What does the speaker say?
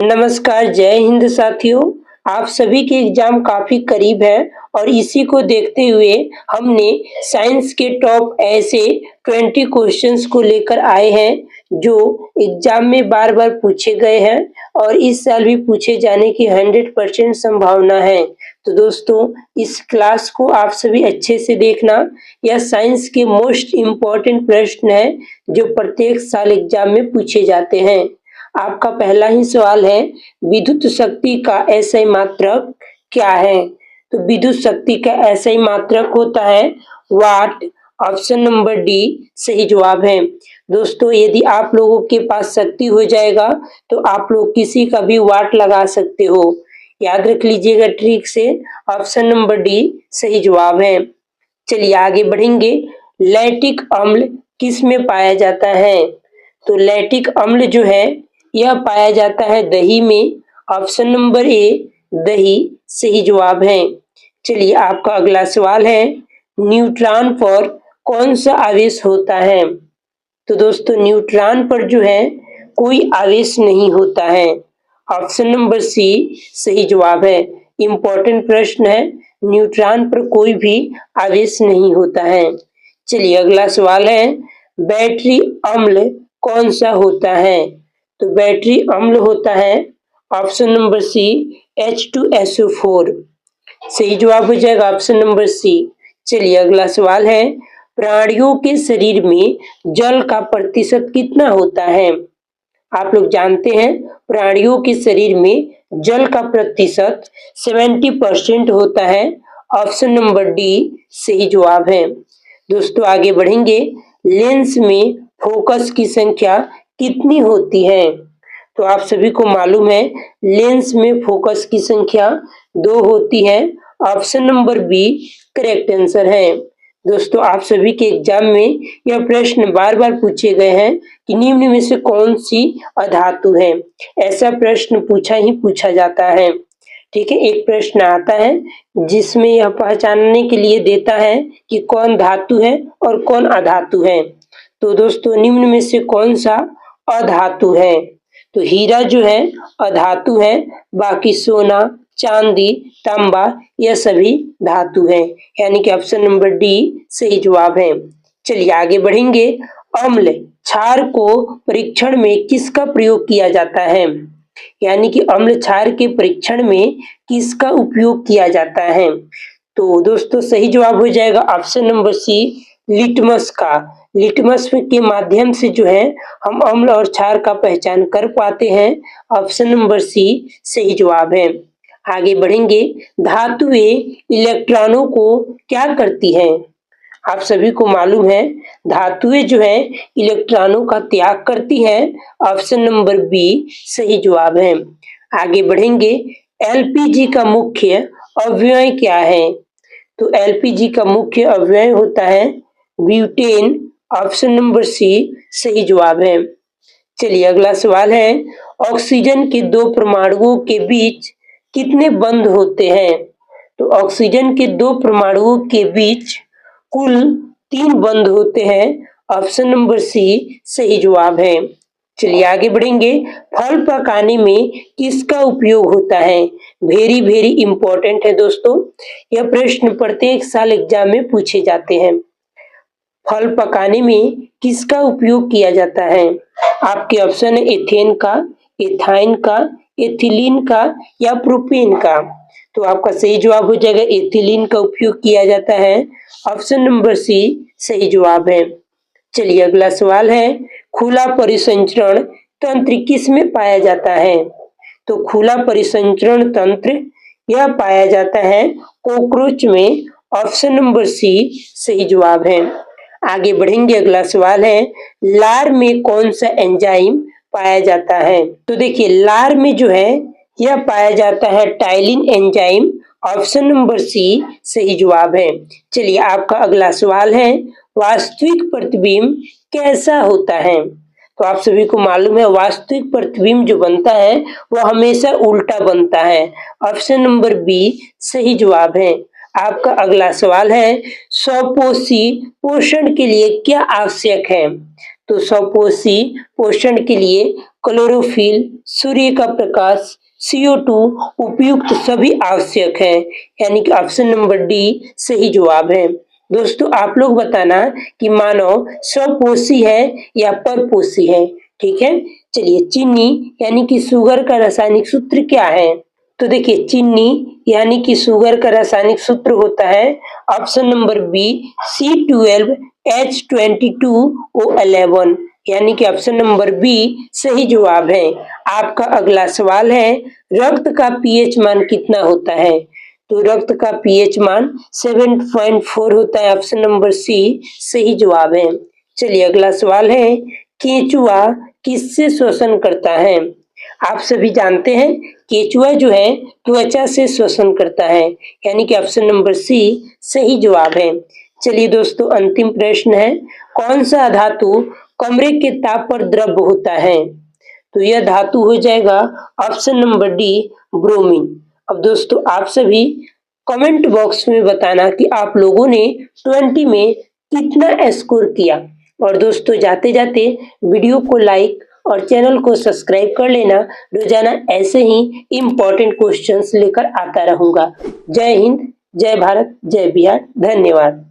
नमस्कार, जय हिंद साथियों। आप सभी के एग्जाम काफी करीब है और इसी को देखते हुए हमने साइंस के टॉप ऐसे 20 क्वेश्चंस को लेकर आए हैं जो एग्जाम में बार बार पूछे गए हैं और इस साल भी पूछे जाने की 100% संभावना है। तो दोस्तों, इस क्लास को आप सभी अच्छे से देखना। यह साइंस के मोस्ट इम्पोर्टेंट प्रश्न है जो प्रत्येक साल एग्जाम में पूछे जाते हैं। आपका पहला ही सवाल है, विद्युत शक्ति का एसआई मात्रक क्या है? तो विद्युत शक्ति का एसआई मात्रक होता है वाट। ऑप्शन नंबर डी सही जवाब है। दोस्तों, यदि आप लोगों के पास शक्ति हो जाएगा तो आप लोग किसी का भी वाट लगा सकते हो। याद रख लीजिएगा ट्रिक से। ऑप्शन नंबर डी सही जवाब है। चलिए आगे बढ़ेंगे। लैक्टिक अम्ल किस में पाया जाता है? तो लैक्टिक अम्ल जो है यह पाया जाता है दही में। ऑप्शन नंबर ए दही सही जवाब है। चलिए आपका अगला सवाल है, न्यूट्रॉन पर कौन सा आवेश होता है? तो दोस्तों, न्यूट्रॉन पर जो है कोई आवेश नहीं होता है। ऑप्शन नंबर सी सही जवाब है। इंपॉर्टेंट प्रश्न है, न्यूट्रॉन पर कोई भी आवेश नहीं होता है। चलिए अगला सवाल है, बैटरी अम्ल कौन सा होता है? तो बैटरी अम्ल होता है ऑप्शन नंबर सी H2SO4 सही जवाब हो जाएगा ऑप्शन नंबर सी। चलिए अगला सवाल है, प्राणियों के शरीर में जल का प्रतिशत कितना होता है? आप लोग जानते हैं प्राणियों के शरीर में जल का प्रतिशत 70% होता है। ऑप्शन नंबर डी सही जवाब है। दोस्तों आगे बढ़ेंगे, लेंस में फोकस की संख्या कितनी होती है? तो आप सभी को मालूम है लेंस में फोकस की संख्या 2 होती है। Option number B correct answer है। दोस्तों, आप सभी के एग्जाम में यह प्रश्न बार बार पूछे गए हैं कि निम्न में से कौन सी अधातु है। ऐसा प्रश्न पूछा जाता है। ठीक है, एक प्रश्न आता है जिसमें यह पहचानने के लिए देता है कि कौन धातु है और कौन अधातु है। तो दोस्तों, निम्न में से कौन सा अधातु है? तो हीरा जो है अधातु है, बाकी सोना, चांदी, तांबा यह सभी धातु है, यानी कि ऑप्शन नंबर डी सही जवाब है। चलिए आगे बढ़ेंगे। अम्ल क्षार को परीक्षण में किसका प्रयोग किया जाता है? यानी कि अम्ल क्षार के परीक्षण में किसका उपयोग किया जाता है? तो दोस्तों सही जवाब हो जाएगा ऑप्शन नंबर सी लिटमस का। लिटमस के माध्यम से जो है हम अम्ल और क्षार का पहचान कर पाते हैं। ऑप्शन नंबर सी सही जवाब है। आगे बढ़ेंगे, धातुएं इलेक्ट्रॉनों को क्या करती हैं? आप सभी को मालूम है धातुएं जो है इलेक्ट्रॉनों का त्याग करती हैं। ऑप्शन नंबर बी सही जवाब है। आगे बढ़ेंगे, एलपीजी का मुख्य अवयव क्या है? तो एलपीजी का मुख्य अवयव होता है ब्यूटेन। ऑप्शन नंबर सी सही जवाब है। चलिए अगला सवाल है, ऑक्सीजन के 2 परमाणुओं के बीच कितने बंध होते हैं? तो ऑक्सीजन के 2 परमाणुओं के बीच कुल 3 बंध होते हैं। ऑप्शन नंबर सी सही जवाब है। चलिए आगे बढ़ेंगे, फल पकाने में किसका उपयोग होता है? वेरी वेरी इंपॉर्टेंट है दोस्तों, यह प्रश्न प्रत्येक साल एग्जाम में पूछे जाते हैं। फल पकाने में किसका उपयोग किया जाता है? आपके ऑप्शन है एथेन का, एथाइन का, एथिलीन का या प्रोपेन का। तो आपका सही जवाब हो जाएगा एथिलीन का उपयोग किया जाता है। ऑप्शन नंबर सी सही जवाब है। चलिए अगला सवाल है, खुला परिसंचरण तंत्र किस में पाया जाता है? तो खुला परिसंचरण तंत्र यह पाया जाता है कॉकरोच में। ऑप्शन नंबर सी सही जवाब है। आगे बढ़ेंगे, अगला सवाल है, लार में कौन सा एंजाइम पाया जाता है? तो देखिए लार में जो है यह पाया जाता है ptyalin enzyme. Option number C सही जवाब है। चलिए आपका अगला सवाल है, वास्तविक प्रतिबिंब कैसा होता है? तो आप सभी को मालूम है वास्तविक प्रतिबिंब जो बनता है वह हमेशा उल्टा बनता है। ऑप्शन नंबर बी सही जवाब है। आपका अगला सवाल है, स्वपोषी पोषण के लिए क्या आवश्यक है? तो स्वपोषी पोषण के लिए क्लोरोफिल, सूर्य का प्रकाश, CO2, उपयुक्त सभी आवश्यक हैं, यानी कि ऑप्शन नंबर डी सही जवाब है। दोस्तों आप लोग बताना कि मानव स्वपोषी है या परपोषी है, ठीक है। चलिए चीनी यानी कि शुगर का रासायनिक सूत्र क्या है? तो देखिए चीनी यानी कि शुगर का रासायनिक सूत्र होता है ऑप्शन नंबर बी C12H22O11, यानी कि ऑप्शन नंबर बी सही जवाब है। आपका अगला सवाल है रक्त का पीएच मान कितना होता है? तो रक्त का पीएच मान 7.4 होता है, ऑप्शन नंबर सी सही जवाब है। चलिए अगला सवाल है केंचुआ किससे श्वसन करता है? आप सभी जानते हैं केंचुआ जो है त्वचा से श्वसन करता है, यानी कि ऑप्शन नंबर सी सही जवाब है। चलिए दोस्तों अंतिम प्रश्न है कौन सा धातु कमरे के ताप पर द्रव होता है? तो यह धातु हो जाएगा ऑप्शन नंबर डी ब्रोमीन। अब दोस्तों आप सभी कमेंट बॉक्स में बताना कि आप लोगों ने 20 में कितना स्कोर किया। और दोस्तों जाते जाते वीडियो को लाइक और चैनल को सब्सक्राइब कर लेना। रोजाना ऐसे ही इम्पोर्टेंट क्वेश्चंस लेकर आता रहूंगा। जय हिंद, जय भारत, जय बिहार। धन्यवाद।